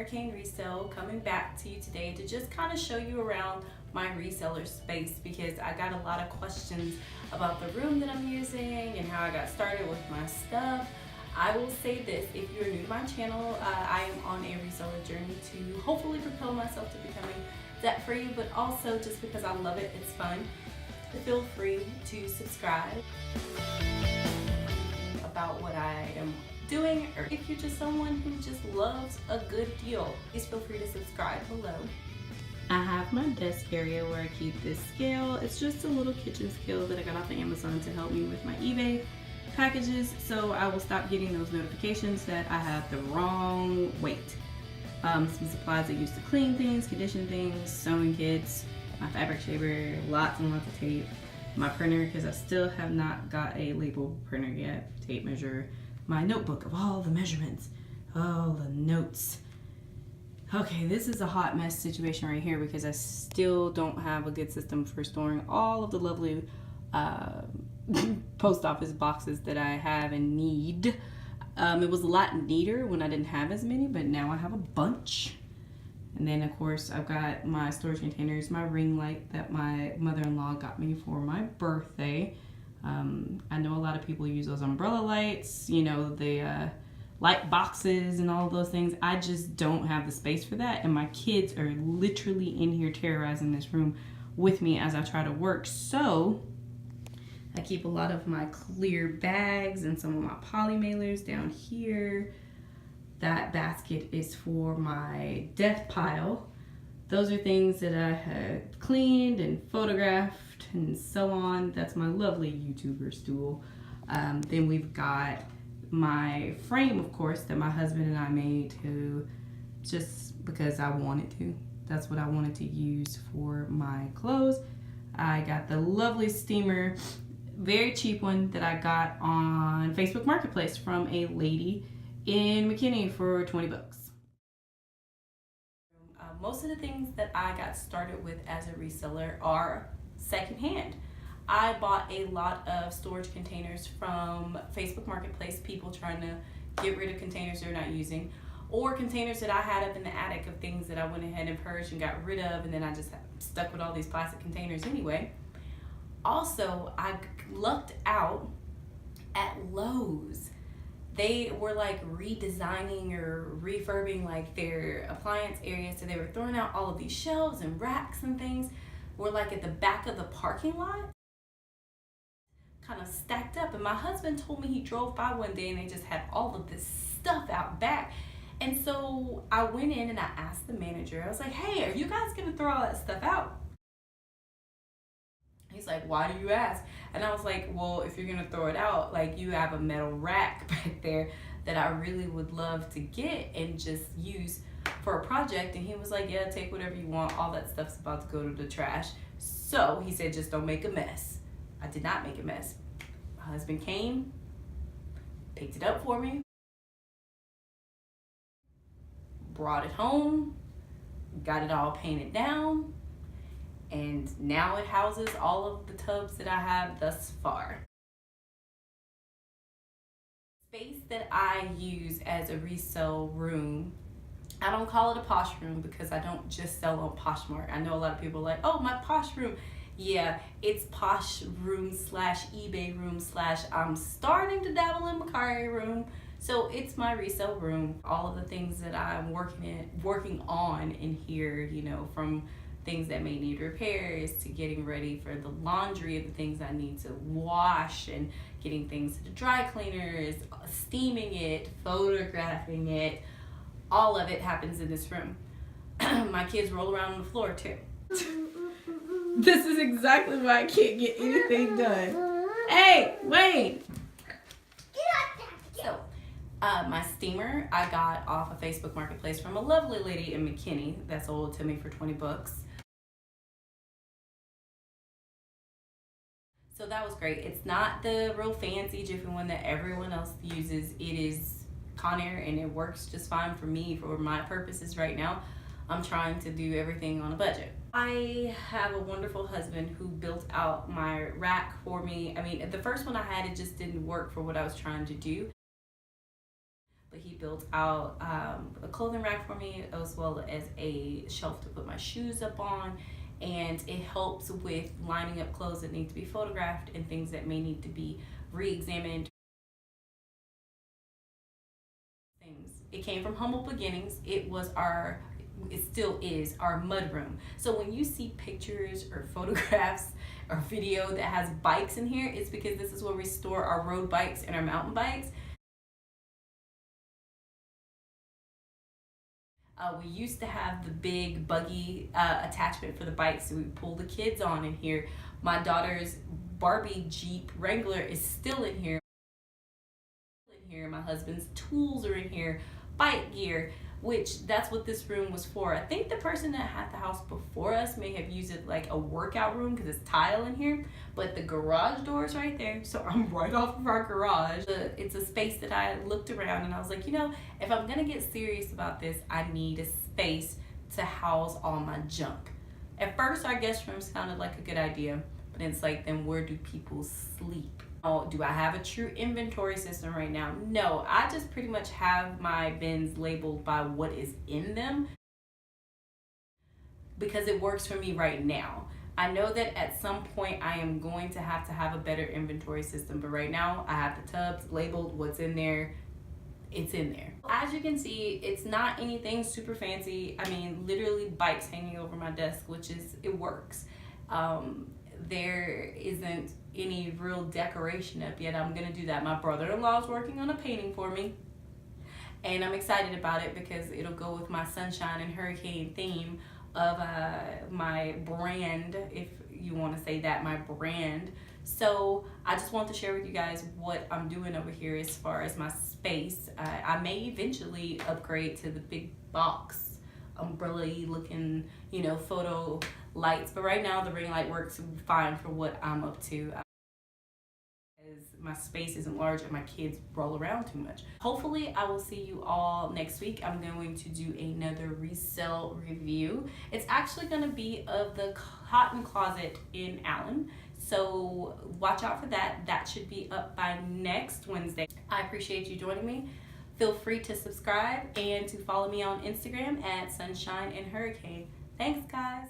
Hurricane Resell, coming back to you today to just kind of show you around my reseller space, because I got a lot of questions about the room that I'm using and how I got started with my stuff. I will say this, if you're new to my channel, I am on a reseller journey to hopefully propel myself to becoming debt free, but also just because I love it, it's fun. Feel free to subscribe about what I am doing, or if you're just someone who just loves a good deal, please feel free to subscribe below. I have my desk area where I keep this scale. It's just a little kitchen scale that I got off of Amazon to help me with my eBay packages, so I will stop getting those notifications that I have the wrong weight. Some supplies I use to clean things, condition things, sewing kits, my fabric shaver, lots and lots of tape, my printer, because I still have not got a label printer yet, tape measure, my notebook of all the measurements, all the notes. Okay, this is a hot mess situation right here because I still don't have a good system for storing all of the lovely post office boxes that I have and need. It was a lot neater when I didn't have as many, but now I have a bunch. And then of course I've got my storage containers, my ring light that my mother-in-law got me for my birthday. I know a lot of people use those umbrella lights, you know, the light boxes and all of those things. I just don't have the space for that, and my kids are literally in here terrorizing this room with me as I try to work. So I keep a lot of my clear bags and some of my poly mailers down here. That basket is for my death pile. Those are things that I had cleaned and photographed and so on. That's my lovely YouTuber stool. Then we've got my frame, of course, that my husband and I made to, just because I wanted to. That's what I wanted to use for my clothes. I got the lovely steamer, very cheap one that I got on Facebook Marketplace from a lady in McKinney for 20 bucks. Most of the things that I got started with as a reseller are secondhand. I bought a lot of storage containers from Facebook Marketplace, people trying to get rid of containers they're not using, or containers that I had up in the attic of things that I went ahead and purged and got rid of, and then I just stuck with all these plastic containers anyway. Also, I lucked out at Lowe's. They were like redesigning or refurbing like their appliance area, so they were throwing out all of these shelves and racks and things. Were like at the back of the parking lot, kind of stacked up. And my husband told me he drove by one day and they just had all of this stuff out back. And so I went in and I asked the manager, I was like, hey, are you guys gonna throw all that stuff out? He's like, why do you ask? And I was like, well, if you're gonna throw it out, like, you have a metal rack back there that I really would love to get and just use for a project. And he was like, yeah, take whatever you want. All that stuff's about to go to the trash. So he said, just don't make a mess. I did not make a mess. My husband came, picked it up for me, brought it home, got it all painted down, and now it houses all of the tubs that I have thus far. Space that I use as a resale room, I don't call it a posh room because I don't just sell on Poshmark. I know a lot of people are like, oh, my posh room. Yeah, it's posh room slash eBay room slash I'm starting to dabble in Macari room. So it's my resale room. All of the things that I'm working on in here, you know, from things that may need repairs to getting ready for the laundry of the things I need to wash and getting things to the dry cleaners, steaming it, photographing it. All of it happens in this room. My kids roll around on the floor too. This is exactly why I can't get anything done. Hey, wait. So, my steamer I got off of Facebook Marketplace from a lovely lady in McKinney that sold it to me for 20 bucks. So that was great. It's not the real fancy Jiffy one that everyone else uses. It is Conair and it works just fine for me for my purposes right now. I'm trying to do everything on a budget. I have a wonderful husband who built out my rack for me. I mean, the first one I had, it just didn't work for what I was trying to do. but he built out a clothing rack for me, as well as a shelf to put my shoes up on. And it helps with lining up clothes that need to be photographed and things that may need to be re-examined. It came from humble beginnings. It still is our mudroom. So when you see pictures or photographs or video that has bikes in here, it's because this is where we store our road bikes and our mountain bikes. We used to have the big buggy attachment for the bikes, so we pull the kids on in here. My daughter's Barbie Jeep Wrangler is still in here. My husband's tools are in here, bike gear, which that's what this room was for. I think the person that had the house before us may have used it like a workout room because it's tile in here, but the garage door is right there, so I'm right off of our garage. It's a space that I looked around and I was like, you know, if I'm gonna get serious about this, I need a space to house all my junk. At first, our guest room sounded like a good idea, but it's like, then where do people sleep? Oh, do I have a true inventory system right now? No, I just pretty much have my bins labeled by what is in them because it works for me right now. I know that at some point I am going to have a better inventory system, but right now I have the tubs labeled, what's in there, it's in there. As you can see, it's not anything super fancy. I mean, literally bikes hanging over my desk, which is, it works. There isn't any real decoration up yet. I'm gonna do that. My brother-in-law is working on a painting for me, and I'm excited about it because it'll go with my sunshine and hurricane theme of my brand, if you want to say that, my brand. So I just want to share with you guys what I'm doing over here as far as my space. I may eventually upgrade to the big box umbrella-y looking, you know, photo lights, but right now the ring light works fine for what I'm up to. My space isn't large and my kids roll around too much. Hopefully I will see you all next week. I'm going to do another resell review. It's actually going to be of the cotton closet in Allen, so watch out for that. That should be up by next Wednesday. I appreciate you joining me. Feel free to subscribe and to follow me on Instagram at Sunshine and Hurricane. Thanks, guys.